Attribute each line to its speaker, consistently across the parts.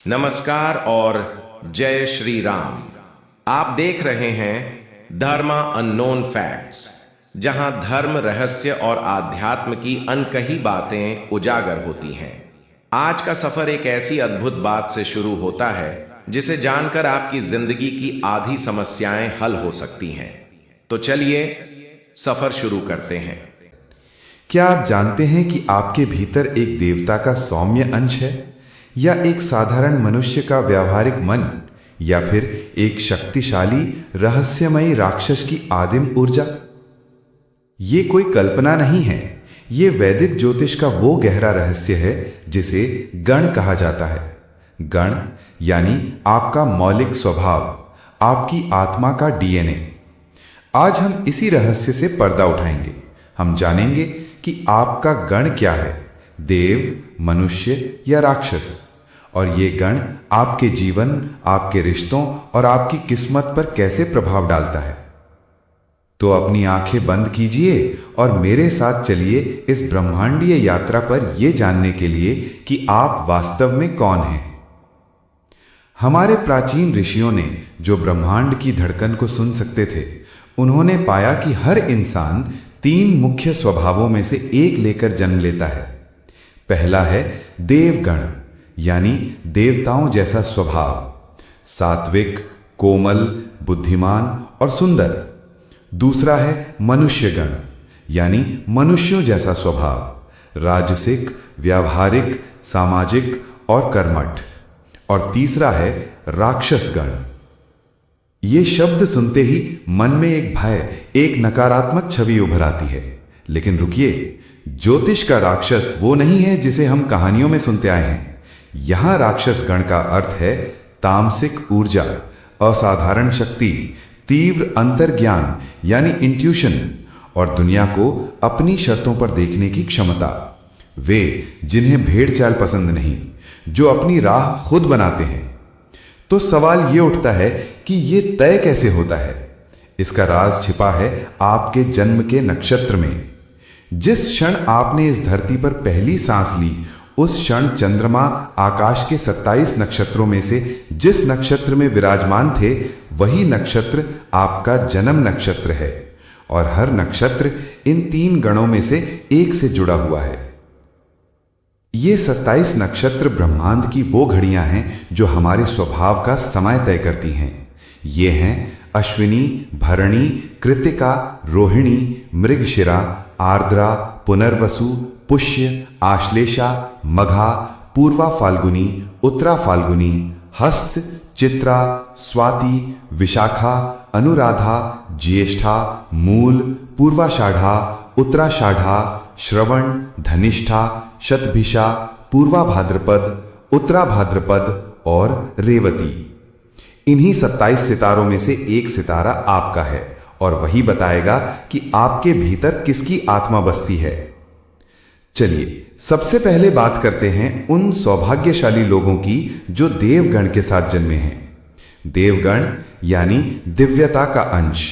Speaker 1: नमस्कार और जय श्री राम। आप देख रहे हैं धर्मा अननोन फैक्ट्स, जहां धर्म, रहस्य और आध्यात्म की अनकही बातें उजागर होती हैं। आज का सफर एक ऐसी अद्भुत बात से शुरू होता है जिसे जानकर आपकी जिंदगी की आधी समस्याएं हल हो सकती हैं। तो चलिए सफर शुरू करते हैं।
Speaker 2: क्या आप जानते हैं कि आपके भीतर एक देवता का सौम्य अंश है, या एक साधारण मनुष्य का व्यावहारिक मन, या फिर एक शक्तिशाली रहस्यमयी राक्षस की आदिम ऊर्जा? ये कोई कल्पना नहीं है, ये वैदिक ज्योतिष का वो गहरा रहस्य है जिसे गण कहा जाता है। गण यानी आपका मौलिक स्वभाव, आपकी आत्मा का डीएनए। आज हम इसी रहस्य से पर्दा उठाएंगे। हम जानेंगे कि आपका गण क्या है, देव, मनुष्य या राक्षस, और ये गण आपके जीवन, आपके रिश्तों और आपकी किस्मत पर कैसे प्रभाव डालता है। तो अपनी आंखें बंद कीजिए और मेरे साथ चलिए इस ब्रह्मांडीय यात्रा पर यह जानने के लिए कि आप वास्तव में कौन हैं। हमारे प्राचीन ऋषियों ने जो ब्रह्मांड की धड़कन को सुन सकते थे, उन्होंने पाया कि हर इंसान 3 मुख्य स्वभावों में से एक लेकर जन्म लेता है। पहला है देवगण, यानी देवताओं जैसा स्वभाव, सात्विक, कोमल, बुद्धिमान और सुंदर। दूसरा है मनुष्यगण, यानी मनुष्यों जैसा स्वभाव, राजसिक, व्यावहारिक, सामाजिक और कर्मठ। और तीसरा है राक्षसगण। ये शब्द सुनते ही मन में एक भय, एक नकारात्मक छवि उभर आती है। लेकिन रुकिए, ज्योतिष का राक्षस वो नहीं है जिसे हम कहानियों में सुनते आए हैं। यहां राक्षस गण का अर्थ है तामसिक ऊर्जा, असाधारण शक्ति, तीव्र अंतर्ज्ञान यानी इंट्यूशन, और दुनिया को अपनी शर्तों पर देखने की क्षमता। वे जिन्हें भेड़ चाल पसंद नहीं, जो अपनी राह खुद बनाते हैं। तो सवाल यह उठता है कि यह तय कैसे होता है। इसका राज छिपा है आपके जन्म के नक्षत्र में। जिस क्षण आपने इस धरती पर पहली सांस ली, उस क्षण चंद्रमा आकाश के 27 नक्षत्रों में से जिस नक्षत्र में विराजमान थे, वही नक्षत्र आपका जन्म नक्षत्र है। और हर नक्षत्र इन 3 गणों में से एक से जुड़ा हुआ है। ये 27 नक्षत्र ब्रह्मांड की वो घड़ियां हैं जो हमारे स्वभाव का समय तय करती हैं। ये हैं अश्विनी, भरणी, कृत्तिका, रोहिणी, मृगशिरा, आर्द्रा, पुनर्वसु, पुष्य, आश्लेषा, मघा, पूर्वा फाल्गुनी, उत्तरा फाल्गुनी, हस्त, चित्रा, स्वाति, विशाखा, अनुराधा, ज्येष्ठा, मूल, पूर्वाषाढ़ा, उत्तराषाढ़ा, श्रवण, धनिष्ठा, शतभिषा, पूर्वा भाद्रपद, उत्तरा भाद्रपद और रेवती। इन्हीं 27 सितारों में से एक सितारा आपका है, और वही बताएगा कि आपके भीतर किसकी आत्मा बसती है। चलिए सबसे पहले बात करते हैं उन सौभाग्यशाली लोगों की जो देवगण के साथ जन्मे हैं। देवगण यानी दिव्यता का अंश।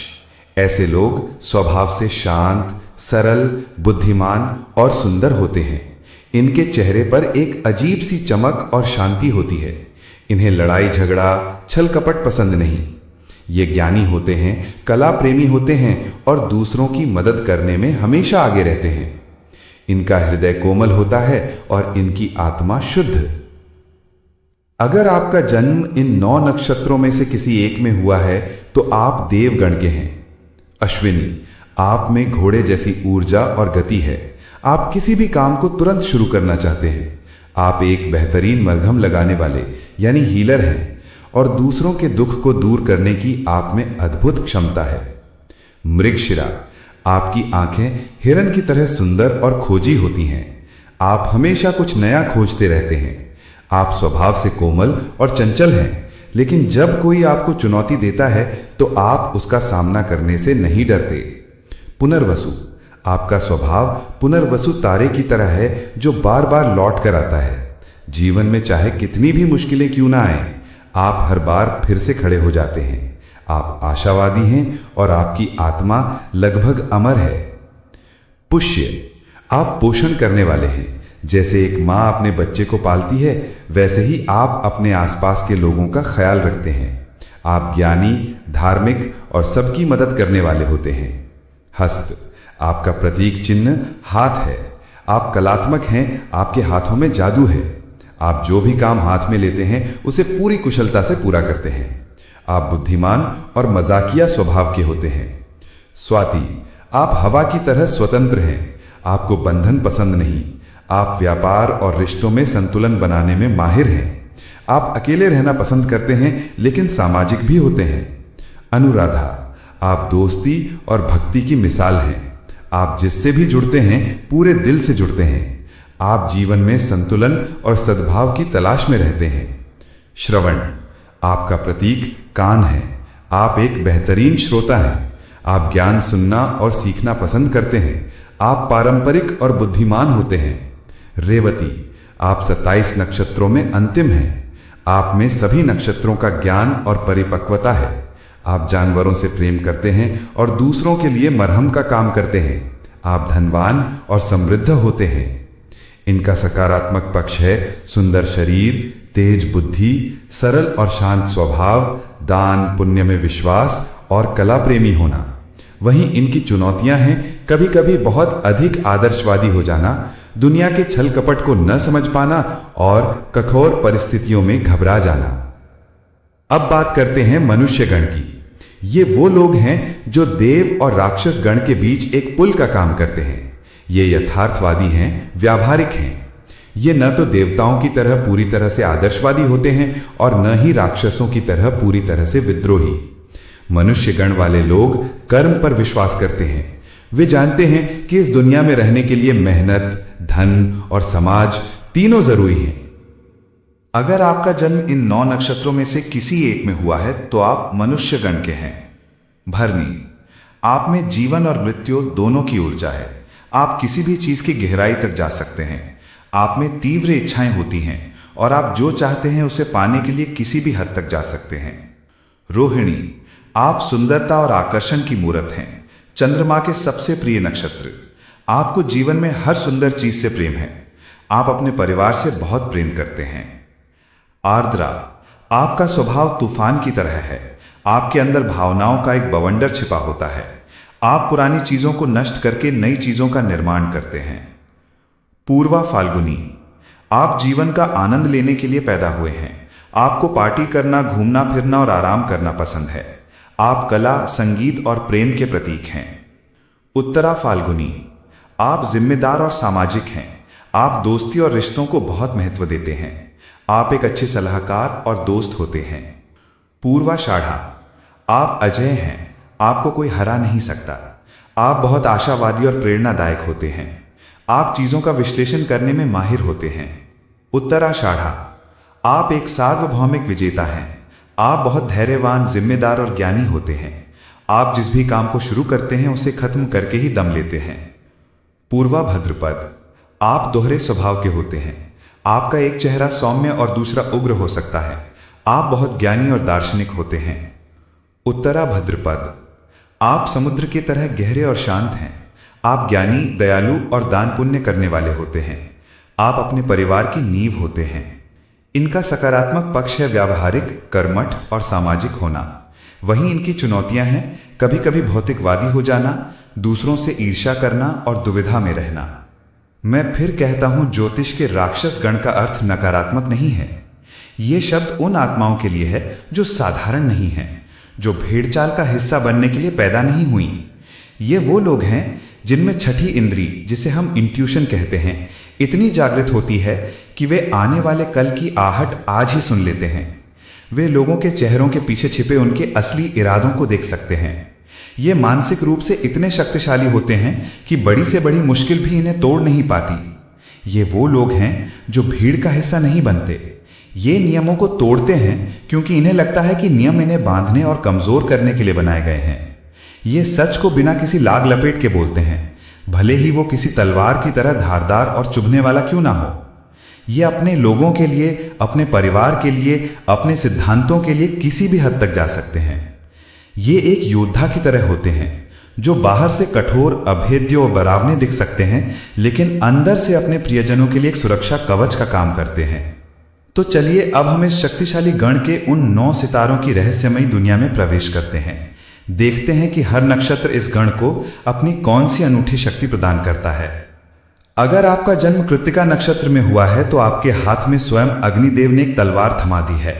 Speaker 2: ऐसे लोग स्वभाव से शांत, सरल, बुद्धिमान और सुंदर होते हैं। इनके चेहरे पर एक अजीब सी चमक और शांति होती है। इन्हें लड़ाई झगड़ा, छल कपट पसंद नहीं। ये ज्ञानी होते हैं, कला प्रेमी होते हैं और दूसरों की मदद करने में हमेशा आगे रहते हैं। इनका हृदय कोमल होता है और इनकी आत्मा शुद्ध। अगर आपका जन्म इन 9 नक्षत्रों में से किसी एक में हुआ है तो आप देवगण के हैं। अश्विनी, आप में घोड़े जैसी ऊर्जा और गति है। आप किसी भी काम को तुरंत शुरू करना चाहते हैं। आप एक बेहतरीन मरहम लगाने वाले यानी हीलर हैं, और दूसरों के दुख को दूर करने की आप में अद्भुत क्षमता है। मृगशिरा, आपकी आंखें हिरन की तरह सुंदर और खोजी होती हैं। आप हमेशा कुछ नया खोजते रहते हैं। आप स्वभाव से कोमल और चंचल हैं, लेकिन जब कोई आपको चुनौती देता है तो आप उसका सामना करने से नहीं डरते। पुनर्वसु, आपका स्वभाव पुनर्वसु तारे की तरह है जो बार बार लौट कर आता है। जीवन में चाहे कितनी भी मुश्किलें क्यों ना आए, आप हर बार फिर से खड़े हो जाते हैं। आप आशावादी हैं और आपकी आत्मा लगभग अमर है। पुष्य, आप पोषण करने वाले हैं। जैसे एक माँ अपने बच्चे को पालती है, वैसे ही आप अपने आसपास के लोगों का ख्याल रखते हैं। आप ज्ञानी, धार्मिक और सबकी मदद करने वाले होते हैं। हस्त, आपका प्रतीक चिन्ह हाथ है। आप कलात्मक हैं, आपके हाथों में जादू है। आप जो भी काम हाथ में लेते हैं उसे पूरी कुशलता से पूरा करते हैं। आप बुद्धिमान और मजाकिया स्वभाव के होते हैं। स्वाति, आप हवा की तरह स्वतंत्र हैं। आपको बंधन पसंद नहीं। आप व्यापार और रिश्तों में संतुलन बनाने में माहिर हैं। आप अकेले रहना पसंद करते हैं लेकिन सामाजिक भी होते हैं। अनुराधा, आप दोस्ती और भक्ति की मिसाल हैं। आप जिससे भी जुड़ते हैं पूरे दिल से जुड़ते हैं। आप जीवन में संतुलन और सद्भाव की तलाश में रहते हैं। श्रवण, आपका प्रतीक कान है। आप एक बेहतरीन श्रोता हैं। आप ज्ञान सुनना और सीखना पसंद करते हैं। आप पारंपरिक और बुद्धिमान होते हैं। रेवती, आप 27 नक्षत्रों में अंतिम हैं। आप में सभी नक्षत्रों का ज्ञान और परिपक्वता है। आप जानवरों से प्रेम करते हैं और दूसरों के लिए मरहम का काम करते हैं। आप धनवान और समृद्ध होते हैं। इनका सकारात्मक पक्ष है सुंदर शरीर, तेज बुद्धि, सरल और शांत स्वभाव, दान पुण्य में विश्वास और कला प्रेमी होना। वहीं इनकी चुनौतियां हैं कभी कभी बहुत अधिक आदर्शवादी हो जाना, दुनिया के छल कपट को न समझ पाना और कठोर परिस्थितियों में घबरा जाना। अब बात करते हैं मनुष्य गण की। ये वो लोग हैं जो देव और राक्षस गण के बीच एक पुल का काम करते हैं। ये यथार्थवादी हैं, व्यावहारिक हैं। ये न तो देवताओं की तरह पूरी तरह से आदर्शवादी होते हैं और न ही राक्षसों की तरह पूरी तरह से विद्रोही। मनुष्य गण वाले लोग कर्म पर विश्वास करते हैं। वे जानते हैं कि इस दुनिया में रहने के लिए मेहनत, धन और समाज तीनों जरूरी हैं। अगर आपका जन्म इन 9 नक्षत्रों में से किसी एक में हुआ है तो आप मनुष्य गण के हैं। भरणी, आप में जीवन और मृत्यु दोनों की ऊर्जा है। आप किसी भी चीज की गहराई तक जा सकते हैं। आप में तीव्र इच्छाएं होती हैं और आप जो चाहते हैं उसे पाने के लिए किसी भी हद तक जा सकते हैं। रोहिणी, आप सुंदरता और आकर्षण की मूर्त हैं। चंद्रमा के सबसे प्रिय नक्षत्र। आपको जीवन में हर सुंदर चीज से प्रेम है। आप अपने परिवार से बहुत प्रेम करते हैं। आर्द्रा, आपका स्वभाव तूफान की तरह है। आपके अंदर भावनाओं का एक बवंडर छिपा होता है। आप पुरानी चीजों को नष्ट करके नई चीजों का निर्माण करते हैं। पूर्वा फाल्गुनी, आप जीवन का आनंद लेने के लिए पैदा हुए हैं। आपको पार्टी करना, घूमना फिरना और आराम करना पसंद है। आप कला, संगीत और प्रेम के प्रतीक हैं। उत्तरा फाल्गुनी, आप जिम्मेदार और सामाजिक हैं। आप दोस्ती और रिश्तों को बहुत महत्व देते हैं। आप एक अच्छे सलाहकार और दोस्त होते हैं। पूर्वाषाढ़ा, आप अजेय हैं। आपको कोई हरा नहीं सकता। आप बहुत आशावादी और प्रेरणादायक होते हैं। आप चीजों का विश्लेषण करने में माहिर होते हैं। उत्तराषाढ़ा, आप एक सार्वभौमिक विजेता हैं। आप बहुत धैर्यवान, जिम्मेदार और ज्ञानी होते हैं। आप जिस भी काम को शुरू करते हैं उसे खत्म करके ही दम लेते हैं। पूर्वा भाद्रपद, आप दोहरे स्वभाव के होते हैं। आपका एक चेहरा सौम्य और दूसरा उग्र हो सकता है। आप बहुत ज्ञानी और दार्शनिक होते हैं। उत्तरा भाद्रपद, आप समुद्र की तरह गहरे और शांत हैं। आप ज्ञानी, दयालु और दान पुण्य करने वाले होते हैं। आप अपने परिवार की नींव होते हैं। इनका सकारात्मक पक्ष है व्यावहारिक, कर्मठ और सामाजिक होना। वहीं इनकी चुनौतियां हैं कभी कभी भौतिकवादी हो जाना, दूसरों से ईर्ष्या करना और दुविधा में रहना। मैं फिर कहता हूं, ज्योतिष के राक्षस गण का अर्थ नकारात्मक नहीं है। ये शब्द उन आत्माओं के लिए है जो साधारण नहीं है, जो भेड़चाल का हिस्सा बनने के लिए पैदा नहीं हुई। ये वो लोग हैं जिनमें छठी इंद्री, जिसे हम इंट्यूशन कहते हैं, इतनी जागृत होती है कि वे आने वाले कल की आहट आज ही सुन लेते हैं। वे लोगों के चेहरों के पीछे छिपे उनके असली इरादों को देख सकते हैं। ये मानसिक रूप से इतने शक्तिशाली होते हैं कि बड़ी से बड़ी मुश्किल भी इन्हें तोड़ नहीं पाती। ये वो लोग हैं जो भीड़ का हिस्सा नहीं बनते। ये नियमों को तोड़ते हैं क्योंकि इन्हें लगता है कि नियम इन्हें बांधने और कमजोर करने के लिए बनाए गए हैं। ये सच को बिना किसी लाग लपेट के बोलते हैं, भले ही वो किसी तलवार की तरह धारदार और चुभने वाला क्यों ना हो। ये अपने लोगों के लिए, अपने परिवार के लिए, अपने सिद्धांतों के लिए किसी भी हद तक जा सकते हैं। ये एक योद्धा की तरह होते हैं जो बाहर से कठोर, अभेद्य और डरावने दिख सकते हैं, लेकिन अंदर से अपने प्रियजनों के लिए एक सुरक्षा कवच का काम करते हैं। तो चलिए अब हम इस शक्तिशाली गण के उन 9 सितारों की रहस्यमयी दुनिया में प्रवेश करते हैं। देखते हैं कि हर नक्षत्र इस गण को अपनी कौन सी अनूठी शक्ति प्रदान करता है। अगर आपका जन्म कृत्तिका नक्षत्र में हुआ है तो आपके हाथ में स्वयं अग्निदेव ने एक तलवार थमा दी है।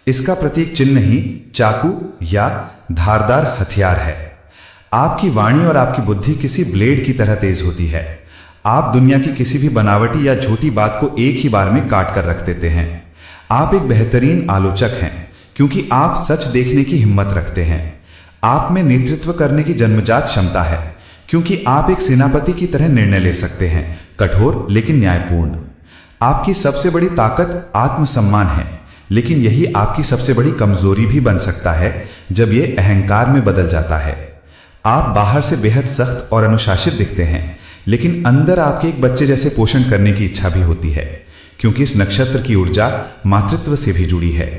Speaker 2: इसका प्रतीक चिन्ह ही चाकू या धारदार हथियार है। आपकी वाणी और आपकी बुद्धि किसी ब्लेड की तरह तेज होती है। आप दुनिया की किसी भी बनावटी या झूठी बात को एक ही बार में काट कर रख देते हैं। आप एक बेहतरीन आलोचक हैं क्योंकि आप सच देखने की हिम्मत रखते हैं। आप में नेतृत्व करने की जन्मजात क्षमता है क्योंकि आप एक सेनापति की तरह निर्णय ले सकते हैं, कठोर लेकिन न्यायपूर्ण। आपकी सबसे बड़ी ताकत आत्मसम्मान है, लेकिन यही आपकी सबसे बड़ी कमजोरी भी बन सकता है जब यह अहंकार में बदल जाता है। आप बाहर से बेहद सख्त और अनुशासित दिखते हैं, लेकिन अंदर आपके एक बच्चे जैसे पोषण करने की इच्छा भी होती है, क्योंकि इस नक्षत्र की ऊर्जा मातृत्व से भी जुड़ी है।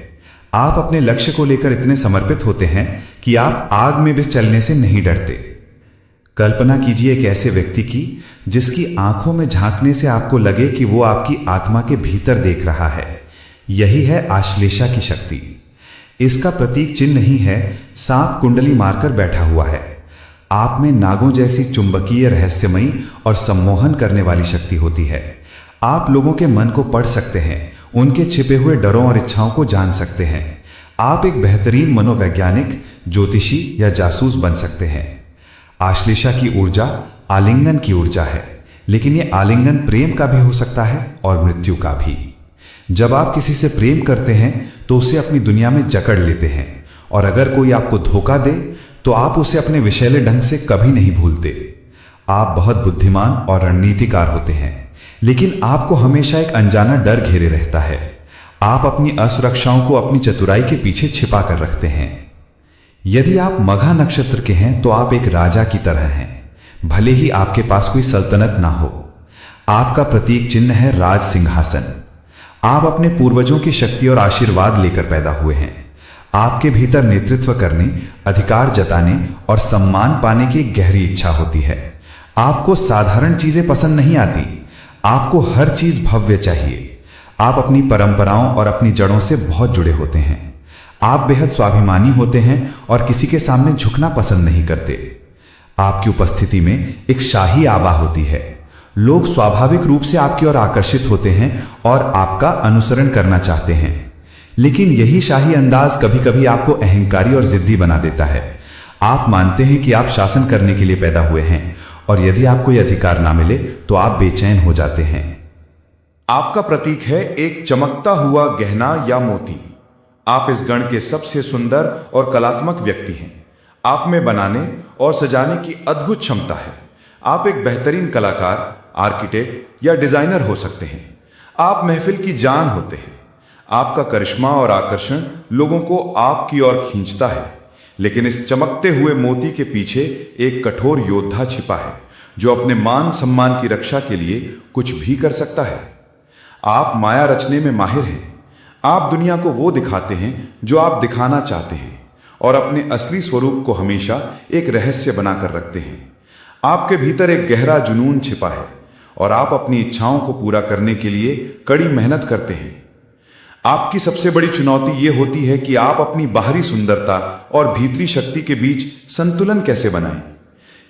Speaker 2: आप अपने लक्ष्य को लेकर इतने समर्पित होते हैं कि आप आग में भी चलने से नहीं डरते। कल्पना कीजिए एक ऐसे व्यक्ति की जिसकी आंखों में झांकने से आपको लगे कि वो आपकी आत्मा के भीतर देख रहा है। यही है आश्लेषा की शक्ति। इसका प्रतीक चिन्ह ही है सांप कुंडली मारकर बैठा हुआ है। आप में नागों जैसी चुंबकीय, रहस्यमयी और सम्मोहन करने वाली शक्ति होती है। आप लोगों के मन को पढ़ सकते हैं, उनके छिपे हुए डरों और इच्छाओं को जान सकते हैं। आप एक बेहतरीन मनोवैज्ञानिक, ज्योतिषी या जासूस बन सकते हैं। आश्लेषा की ऊर्जा आलिंगन की ऊर्जा है, लेकिन यह आलिंगन प्रेम का भी हो सकता है और मृत्यु का भी। जब आप किसी से प्रेम करते हैं तो उसे अपनी दुनिया में जकड़ लेते हैं, और अगर कोई आपको धोखा दे तो आप उसे अपने विषैले ढंग से कभी नहीं भूलते। आप बहुत बुद्धिमान और रणनीतिकार होते हैं, लेकिन आपको हमेशा एक अनजाना डर घेरे रहता है। आप अपनी असुरक्षाओं को अपनी चतुराई के पीछे छिपा कर रखते हैं। यदि आप मघा नक्षत्र के हैं तो आप एक राजा की तरह हैं, भले ही आपके पास कोई सल्तनत ना हो। आपका प्रतीक चिन्ह है राज सिंहासन। आप अपने पूर्वजों की शक्ति और आशीर्वाद लेकर पैदा हुए हैं। आपके भीतर नेतृत्व करने, अधिकार जताने और सम्मान पाने की गहरी इच्छा होती है। आपको साधारण चीजें पसंद नहीं आती, आपको हर चीज भव्य चाहिए। आप अपनी परंपराओं और अपनी जड़ों से बहुत जुड़े होते हैं। आप बेहद स्वाभिमानी होते हैं और किसी के सामने झुकना पसंद नहीं करते। आपकी उपस्थिति में एक शाही आभा होती है। लोग स्वाभाविक रूप से आपकी ओर आकर्षित होते हैं और आपका अनुसरण करना चाहते हैं, लेकिन यही शाही अंदाज कभी कभी आपको अहंकारी और जिद्दी बना देता है। आप मानते हैं कि आप शासन करने के लिए पैदा हुए हैं, और यदि आपको यह अधिकार ना मिले तो आप बेचैन हो जाते हैं।
Speaker 3: आपका प्रतीक है एक चमकता हुआ गहना या मोती। आप इस गण के सबसे सुंदर और कलात्मक व्यक्ति हैं। आप में बनाने और सजाने की अद्भुत क्षमता है। आप एक बेहतरीन कलाकार, आर्किटेक्ट या डिजाइनर हो सकते हैं। आप महफिल की जान होते हैं। आपका करिश्मा और आकर्षण लोगों को आपकी ओर खींचता है, लेकिन इस चमकते हुए मोती के पीछे एक कठोर योद्धा छिपा है जो अपने मान सम्मान की रक्षा के लिए कुछ भी कर सकता है। आप माया रचने में माहिर हैं। आप दुनिया को वो दिखाते हैं जो आप दिखाना चाहते हैं, और अपने असली स्वरूप को हमेशा एक रहस्य बनाकर रखते हैं। आपके भीतर एक गहरा जुनून छिपा है, और आप अपनी इच्छाओं को पूरा करने के लिए कड़ी मेहनत करते हैं। आपकी सबसे बड़ी चुनौती यह होती है कि आप अपनी बाहरी सुंदरता और भीतरी शक्ति के बीच संतुलन कैसे बनाएं।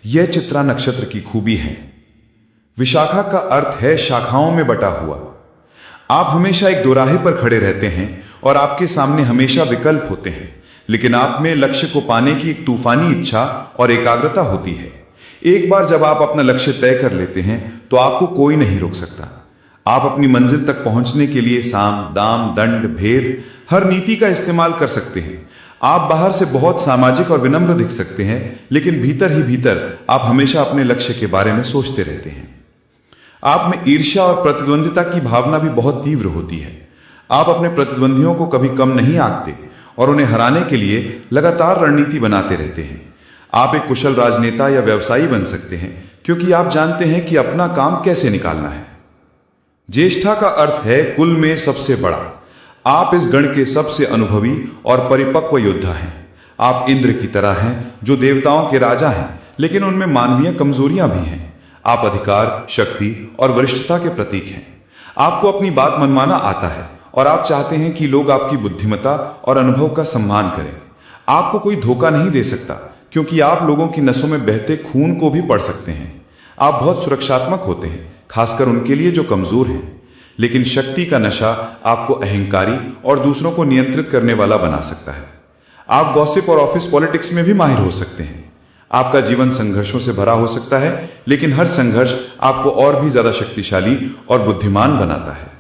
Speaker 3: यह चित्रा नक्षत्र की खूबी है। विशाखा का अर्थ है शाखाओं में बटा हुआ। आप हमेशा एक दोराहे पर खड़े रहते हैं और आपके सामने हमेशा विकल्प होते हैं, लेकिन आप में लक्ष्य को पाने की एक तूफानी इच्छा और एकाग्रता होती है। एक बार जब आप अपना लक्ष्य तय कर लेते हैं तो आपको कोई नहीं रोक सकता। आप अपनी मंजिल तक पहुंचने के लिए साम, दाम, दंड, भेद, हर नीति का इस्तेमाल कर सकते हैं। आप बाहर से बहुत सामाजिक और विनम्र दिख सकते हैं, लेकिन भीतर ही भीतर आप हमेशा अपने लक्ष्य के बारे में सोचते रहते हैं। आप में ईर्ष्या और प्रतिद्वंदिता की भावना भी बहुत तीव्र होती है। आप अपने प्रतिद्वंदियों को कभी कम नहीं आंकते और उन्हें हराने के लिए लगातार रणनीति बनाते रहते हैं। आप एक कुशल राजनेता या व्यवसायी बन सकते हैं, क्योंकि आप जानते हैं कि अपना काम कैसे निकालना है। ज्येष्ठा का अर्थ है कुल में सबसे बड़ा। आप इस गण के सबसे अनुभवी और परिपक्व योद्धा हैं। आप इंद्र की तरह हैं, जो देवताओं के राजा हैं, लेकिन उनमें मानवीय कमजोरियां भी हैं। आप अधिकार, शक्ति और वरिष्ठता के प्रतीक हैं। आपको अपनी बात मनवाना आता है और आप चाहते हैं कि लोग आपकी बुद्धिमत्ता और अनुभव का सम्मान करें। आपको कोई धोखा नहीं दे सकता, क्योंकि आप लोगों की नसों में बहते खून को भी पढ़ सकते हैं। आप बहुत सुरक्षात्मक होते हैं, खासकर उनके लिए जो कमजोर हैं। लेकिन शक्ति का नशा आपको अहंकारी और दूसरों को नियंत्रित करने वाला बना सकता है। आप गॉसिप और ऑफिस पॉलिटिक्स में भी माहिर हो सकते हैं। आपका जीवन संघर्षों से भरा हो सकता है, लेकिन हर संघर्ष आपको और भी ज्यादा शक्तिशाली और बुद्धिमान बनाता है।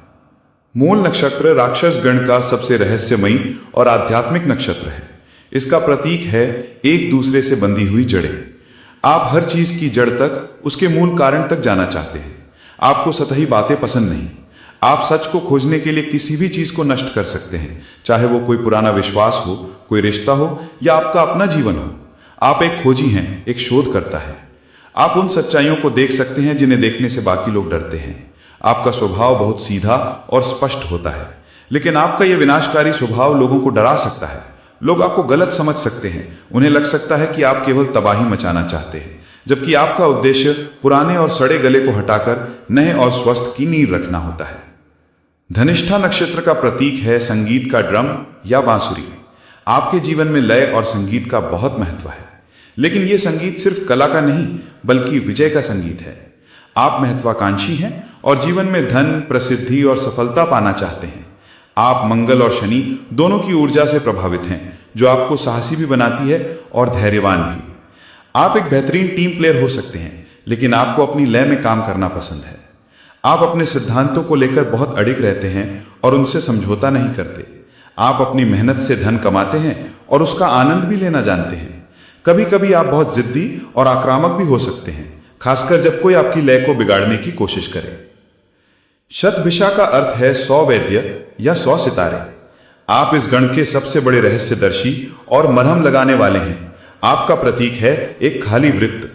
Speaker 3: मूल नक्षत्र राक्षस गण का सबसे रहस्यमयी और आध्यात्मिक नक्षत्र है। इसका प्रतीक है एक दूसरे से बंधी हुई जड़ें। आप हर चीज की जड़ तक, उसके मूल कारण तक जाना चाहते हैं। आपको सतही बातें पसंद नहीं। आप सच को खोजने के लिए किसी भी चीज को नष्ट कर सकते हैं, चाहे वो कोई पुराना विश्वास हो, कोई रिश्ता हो या आपका अपना जीवन हो। आप एक खोजी हैं, एक शोधकर्ता है। आप उन सच्चाइयों को देख सकते हैं जिन्हें देखने से बाकी लोग डरते हैं। आपका स्वभाव बहुत सीधा और स्पष्ट होता है, लेकिन आपका यह विनाशकारी स्वभाव लोगों को डरा सकता है। लोग आपको गलत समझ सकते हैं। उन्हें लग सकता है कि आप केवल तबाही मचाना चाहते हैं, जबकि आपका उद्देश्य पुराने और सड़े गले को हटाकर नए और स्वस्थ की नींव रखना होता है। धनिष्ठा नक्षत्र का प्रतीक है संगीत का ड्रम या बांसुरी। आपके जीवन में लय और संगीत का बहुत महत्व है, लेकिन यह संगीत सिर्फ कला का नहीं, बल्कि विजय का संगीत है। आप महत्वाकांक्षी हैं और जीवन में धन, प्रसिद्धि और सफलता पाना चाहते हैं। आप मंगल और शनि दोनों की ऊर्जा से प्रभावित हैं, जो आपको साहसी भी बनाती है और धैर्यवान भी। आप एक बेहतरीन टीम प्लेयर हो सकते हैं, लेकिन आपको अपनी लय में काम करना पसंद है। आप अपने सिद्धांतों को लेकर बहुत अडिग रहते हैं और उनसे समझौता नहीं करते। आप अपनी मेहनत से धन कमाते हैं और उसका आनंद भी लेना जानते हैं। कभी कभी आप बहुत जिद्दी और आक्रामक भी हो सकते हैं, खासकर जब कोई आपकी लय को बिगाड़ने की कोशिश करे। शतभिषा का अर्थ है 100 वैद्य या 100 सितारे। आप इस गण के सबसे बड़े रहस्यदर्शी और मरहम लगाने वाले हैं। आपका प्रतीक है एक खाली वृत्त,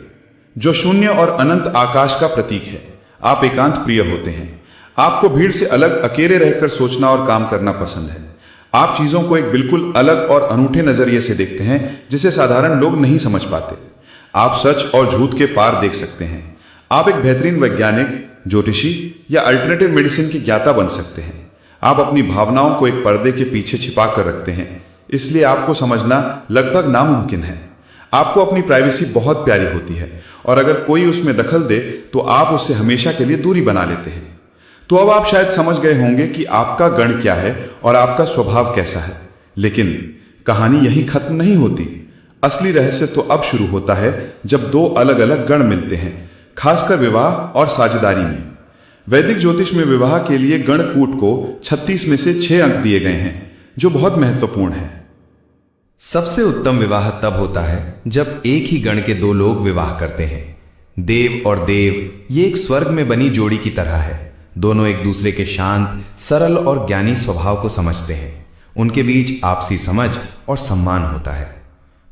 Speaker 3: जो शून्य और अनंत आकाश का प्रतीक है। आप एकांत प्रिय होते हैं। आपको भीड़ से अलग अकेले रहकर सोचना और काम करना पसंद है। आप चीजों को एक बिल्कुल अलग और अनूठे नजरिए से देखते हैं, जिसे साधारण लोग नहीं समझ पाते। आप सच और झूठ के पार देख सकते हैं। आप एक बेहतरीन वैज्ञानिक, ज्योतिषी या अल्टरनेटिव मेडिसिन के ज्ञाता बन सकते हैं। आप अपनी भावनाओं को एक पर्दे के पीछे छिपा कर रखते हैं, इसलिए आपको समझना लगभग नामुमकिन है। आपको अपनी प्राइवेसी बहुत प्यारी होती है और अगर कोई उसमें दखल दे तो आप उससे हमेशा के लिए दूरी बना लेते हैं। तो अब आप शायद समझ गए होंगे कि आपका गण क्या है और आपका स्वभाव कैसा है। लेकिन कहानी यहीं खत्म नहीं होती। असली रहस्य तो अब शुरू होता है जब दो अलग अलग गण मिलते हैं, खासकर विवाह और साझेदारी में। वैदिक ज्योतिष में विवाह के लिए गणकूट को 36 में से 6 अंक दिए गए हैं, जो बहुत महत्वपूर्ण है।
Speaker 2: सबसे उत्तम विवाह तब होता है जब एक ही गण के दो लोग विवाह करते हैं। देव और देव ये एक स्वर्ग में बनी जोड़ी की तरह है। दोनों एक दूसरे के शांत, सरल और ज्ञानी स्वभाव को समझते हैं। उनके बीच आपसी समझ और सम्मान होता है।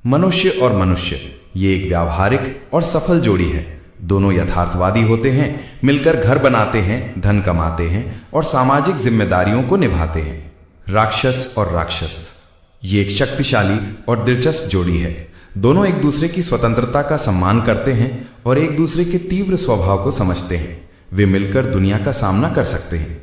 Speaker 2: मनुष्य और मनुष्य ये एक व्यावहारिक और सफल जोड़ी है। दोनों यथार्थवादी होते हैं, मिलकर घर बनाते हैं, धन कमाते हैं और सामाजिक जिम्मेदारियों को निभाते हैं। राक्षस और राक्षस ये एक शक्तिशाली और दिलचस्प जोड़ी है। दोनों एक दूसरे की स्वतंत्रता का सम्मान करते हैं और एक दूसरे के तीव्र स्वभाव को समझते हैं। वे मिलकर दुनिया का सामना कर सकते हैं।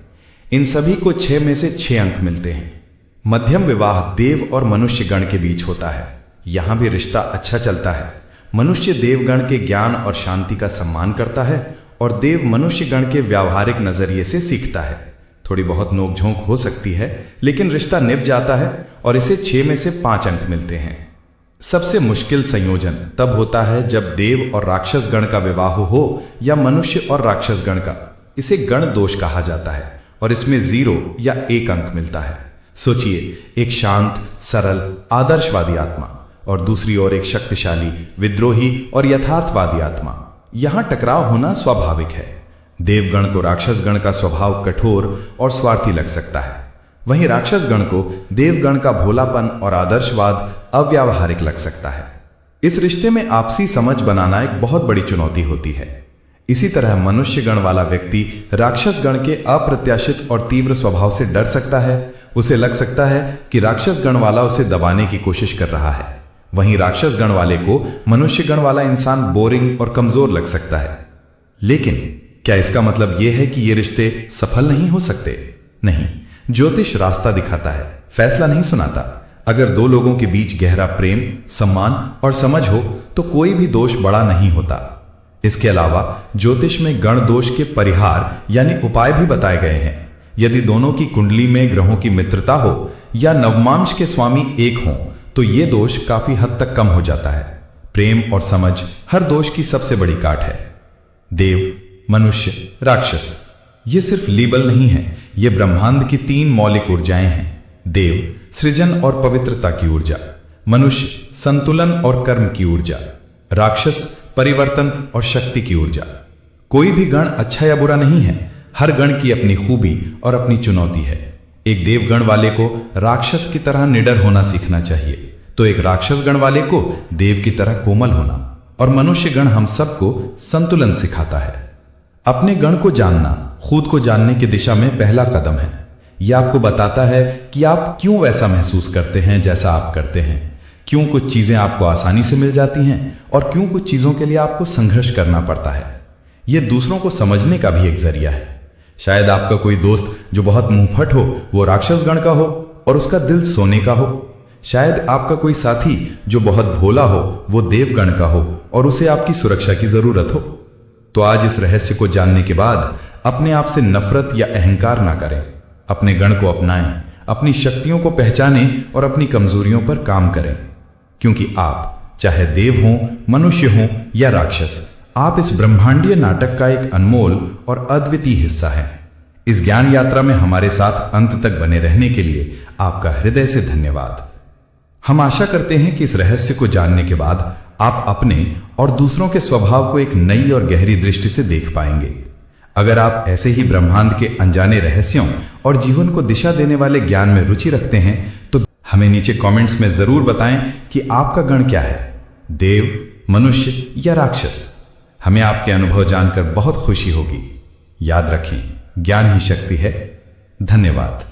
Speaker 2: इन सभी को 6 में से 6 अंक मिलते हैं। मध्यम विवाह देव और मनुष्य गण के बीच होता है। यहां भी रिश्ता अच्छा चलता है। मनुष्य देवगण के ज्ञान और शांति का सम्मान करता है और देव मनुष्य गण के व्यावहारिक नजरिए से सीखता है। थोड़ी बहुत नोकझोंक हो सकती है, लेकिन रिश्ता निभ जाता है और इसे 6 में से 5 अंक मिलते हैं। सबसे मुश्किल संयोजन तब होता है जब देव और राक्षस गण का विवाह हो या मनुष्य और राक्षस गण का। इसे गण दोष कहा जाता है और इसमें 0 या 1 अंक मिलता है। सोचिए, एक शांत, सरल, आदर्शवादी आत्मा और दूसरी ओर एक शक्तिशाली, विद्रोही और यथार्थवादी आत्मा। यहां टकराव होना स्वाभाविक है। देवगण को राक्षस गण का स्वभाव कठोर और स्वार्थी लग सकता है, वहीं राक्षस गण को देवगण का भोलापन और आदर्शवाद अव्यावहारिक लग सकता है। इस रिश्ते में आपसी समझ बनाना एक बहुत बड़ी चुनौती होती है। इसी तरह मनुष्य गण वाला व्यक्ति राक्षस गण के अप्रत्याशित और तीव्र स्वभाव से डर सकता है। उसे लग सकता है कि राक्षस गण वाला उसे दबाने की कोशिश कर रहा है। वहीं राक्षस गण वाले को मनुष्य गण वाला इंसान बोरिंग और कमजोर लग सकता है। लेकिन क्या इसका मतलब यह है कि ये रिश्ते सफल नहीं हो सकते? नहीं, ज्योतिष रास्ता दिखाता है, फैसला नहीं सुनाता। अगर दो लोगों के बीच गहरा प्रेम, सम्मान और समझ हो तो कोई भी दोष बड़ा नहीं होता। इसके अलावा ज्योतिष में गण दोष के परिहार यानी उपाय भी बताए गए हैं। यदि दोनों की कुंडली में ग्रहों की मित्रता हो या नवमांश के स्वामी एक हों तो ये दोष काफी हद तक कम हो जाता है। प्रेम और समझ हर दोष की सबसे बड़ी काट है। देव, मनुष्य, राक्षस ये सिर्फ लेबल नहीं है, ये ब्रह्मांड की 3 मौलिक ऊर्जाएं हैं। देव सृजन और पवित्रता की ऊर्जा, मनुष्य संतुलन और कर्म की ऊर्जा, राक्षस परिवर्तन और शक्ति की ऊर्जा। कोई भी गण अच्छा या बुरा नहीं है, हर गण की अपनी खूबी और अपनी चुनौती है। एक देवगण वाले को राक्षस की तरह निडर होना सीखना चाहिए, तो एक राक्षस गण वाले को देव की तरह कोमल होना। और मनुष्य गण हम सबको संतुलन सिखाता है। अपने गण को जानना खुद को जानने की दिशा में पहला कदम है। यह आपको बताता है कि आप क्यों वैसा महसूस करते हैं जैसा आप करते हैं, क्यों कुछ चीजें आपको आसानी से मिल जाती हैं और क्यों कुछ चीजों के लिए आपको संघर्ष करना पड़ता है। यह दूसरों को समझने का भी एक जरिया है। शायद आपका कोई दोस्त जो बहुत मुंहफट हो वो राक्षस गण का हो और उसका दिल सोने का हो। शायद आपका कोई साथी जो बहुत भोला हो वो देवगण का हो और उसे आपकी सुरक्षा की जरूरत हो। तो आज इस रहस्य को जानने के बाद अपने आप से नफरत या अहंकार ना करें। अपने गण को अपनाएं, अपनी शक्तियों को पहचानें और अपनी कमजोरियों पर काम करें। क्योंकि आप चाहे देव हों, मनुष्य हों या राक्षस, आप इस ब्रह्मांडीय नाटक का एक अनमोल और अद्वितीय हिस्सा हैं। इस ज्ञान यात्रा में हमारे साथ अंत तक बने रहने के लिए आपका हृदय से धन्यवाद। हम आशा करते हैं कि इस रहस्य को जानने के बाद आप अपने और दूसरों के स्वभाव को एक नई और गहरी दृष्टि से देख पाएंगे। अगर आप ऐसे ही ब्रह्मांड के अनजाने रहस्यों और जीवन को दिशा देने वाले ज्ञान में रुचि रखते हैं तो हमें नीचे कमेंट्स में जरूर बताएं कि आपका गण क्या है, देव, मनुष्य या राक्षस। हमें आपके अनुभव जानकर बहुत खुशी होगी। याद रखें, ज्ञान ही शक्ति है। धन्यवाद।